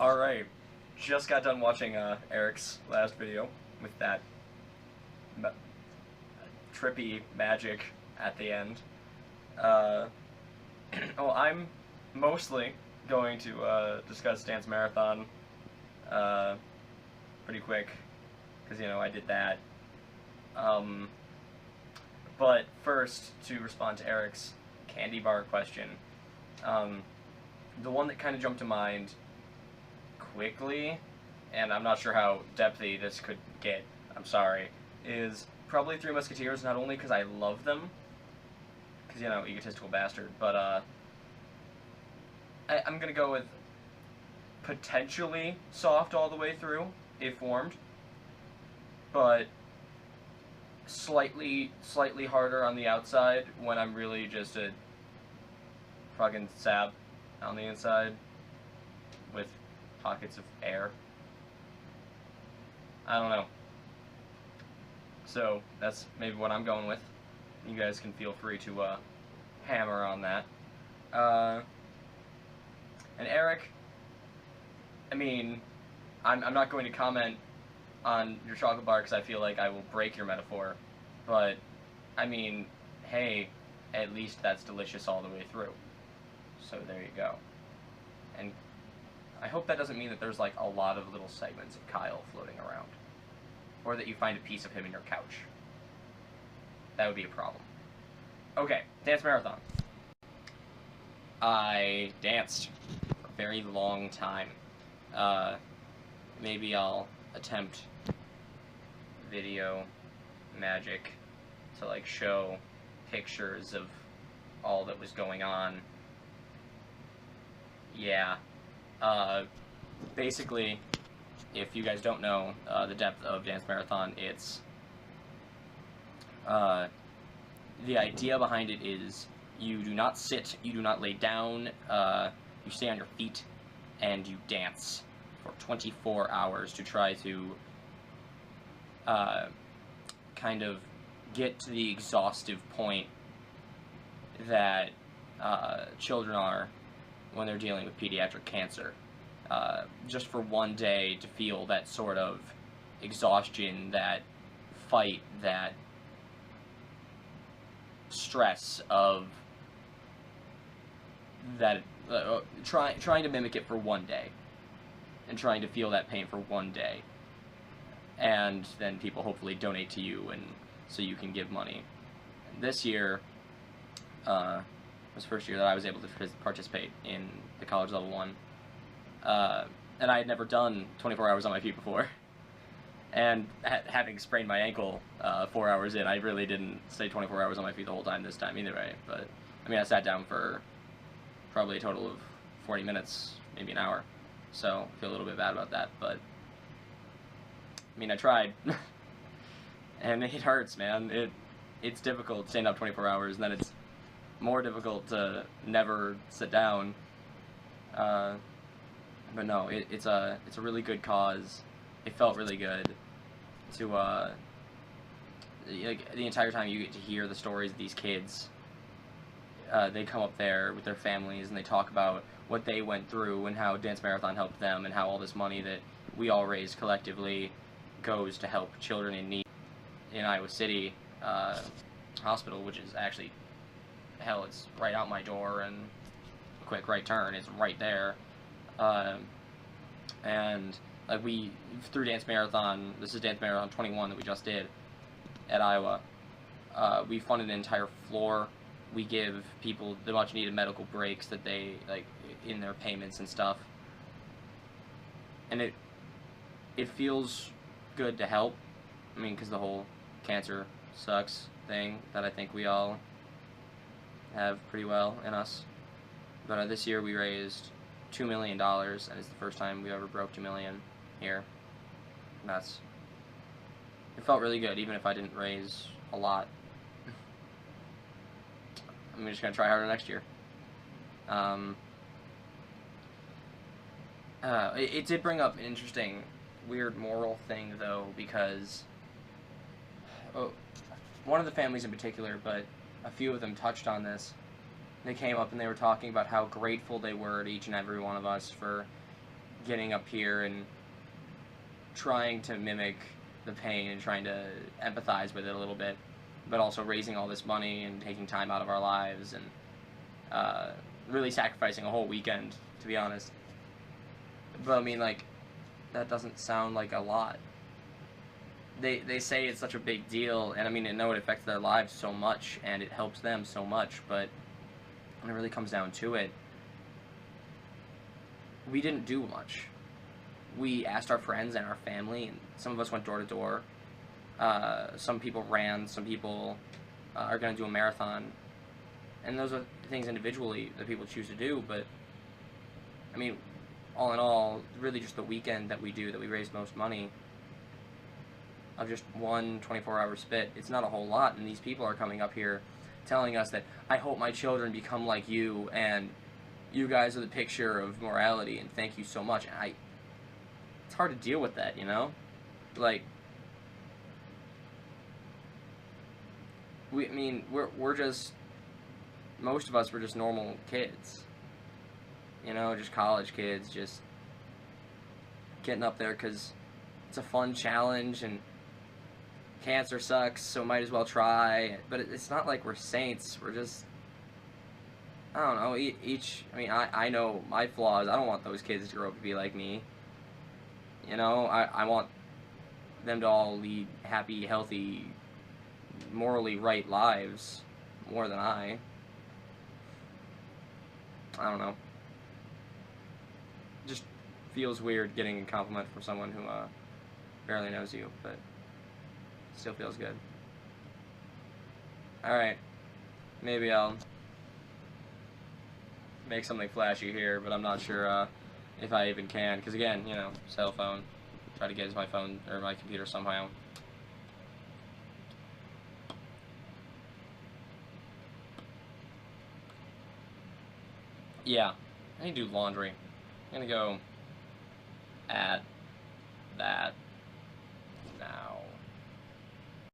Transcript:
Alright, just got done watching Eric's last video with that ma trippy magic at the end. Well, I'm mostly going to discuss Dance Marathon pretty quick, because, you know, I did that. But first, to respond to Eric's candy bar question, the one that kind of jumped to mind quickly, and I'm not sure how depthy this could get, I'm sorry, is probably Three Musketeers, not only because I love them, because, you know, egotistical bastard, but, I'm gonna go with potentially soft all the way through, if warmed, but slightly harder on the outside when I'm really just a fucking sab on the inside with pockets of air. I don't know. So that's maybe what I'm going with. You guys can feel free to hammer on that. And Eric, I mean, I'm not going to comment on your chocolate bar because I feel like I will break your metaphor, but I mean, hey, at least that's delicious all the way through. So there you go. And I hope that doesn't mean that there's like a lot of little segments of Kyle floating around, or that you find a piece of him in your couch. That would be a problem. Okay, Dance Marathon. I danced for a very long time. Maybe I'll attempt video magic to like show pictures of all that was going on. Yeah. Basically, if you guys don't know the depth of Dance Marathon, it's the idea behind it is you do not sit, you do not lay down, you stay on your feet, and you dance for 24 hours to try to kind of get to the exhaustive point that children are when they're dealing with pediatric cancer. Just for one day to feel that sort of exhaustion, that fight, that stress of that, trying to mimic it for one day, and trying to feel that pain for one day, and then people hopefully donate to you, and so you can give money. And this year was the first year that I was able to participate in the college level one, and I had never done 24 hours on my feet before, and having sprained my ankle 4 hours in, I really didn't stay 24 hours on my feet the whole time this time either way. But I mean, I sat down for probably a total of 40 minutes, maybe an hour, so I feel a little bit bad about that, but I mean, I tried. And it hurts, man. It's difficult staying up 24 hours, and then it's more difficult to never sit down. But no, it's a really good cause. It felt really good to like, the entire time you get to hear the stories of these kids. They come up there with their families and they talk about what they went through and how Dance Marathon helped them, and how all this money that we all raise collectively goes to help children in need in Iowa City Hospital, which is actually, hell, it's right out my door, and a quick right turn, it's right there. And like, we, through Dance Marathon, this is Dance Marathon 21 that we just did at Iowa, we funded an entire floor. We give people the much needed medical breaks that they, like, in their payments and stuff. And it feels good to help. I mean, because the whole cancer sucks thing that I think we all have pretty well in us. But this year we raised $2 million, and it's the first time we ever broke 2 million here. And it felt really good, even if I didn't raise a lot. I'm just gonna try harder next year. It did bring up an interesting, weird moral thing, though, because one of the families in particular, but a few of them touched on this. They came up and they were talking about how grateful they were to each and every one of us for getting up here and trying to mimic the pain and trying to empathize with it a little bit, but also raising all this money and taking time out of our lives and really sacrificing a whole weekend, to be honest. But I mean, like, that doesn't sound like a lot. They say it's such a big deal, and I mean, I know it affects their lives so much, and it helps them so much, but when it really comes down to it, we didn't do much. We asked our friends and our family, and some of us went door to door. Some people ran, some people are going to do a marathon, and those are things individually that people choose to do, but, I mean, all in all, really just the weekend that we do, that we raise most money, of just one 24-hour spit, it's not a whole lot, and these people are coming up here telling us that, I hope my children become like you, and you guys are the picture of morality, and thank you so much. And it's hard to deal with that, you know? Like, we're just, most of us were just normal kids, you know, just college kids, just getting up there because it's a fun challenge, and cancer sucks, so might as well try. But it's not like we're saints. We're just, I don't know, I know my flaws. I don't want those kids to grow up to be like me. You know, I want them to all lead happy, healthy, morally right lives more than I don't know. Just feels weird getting a compliment from someone who barely knows you, but still feels good. Alright, maybe I'll make something flashy here, but I'm not sure if I even can, because again, you know, cell phone, try to get to my phone or my computer somehow. Yeah, I need to do laundry. I'm gonna go add that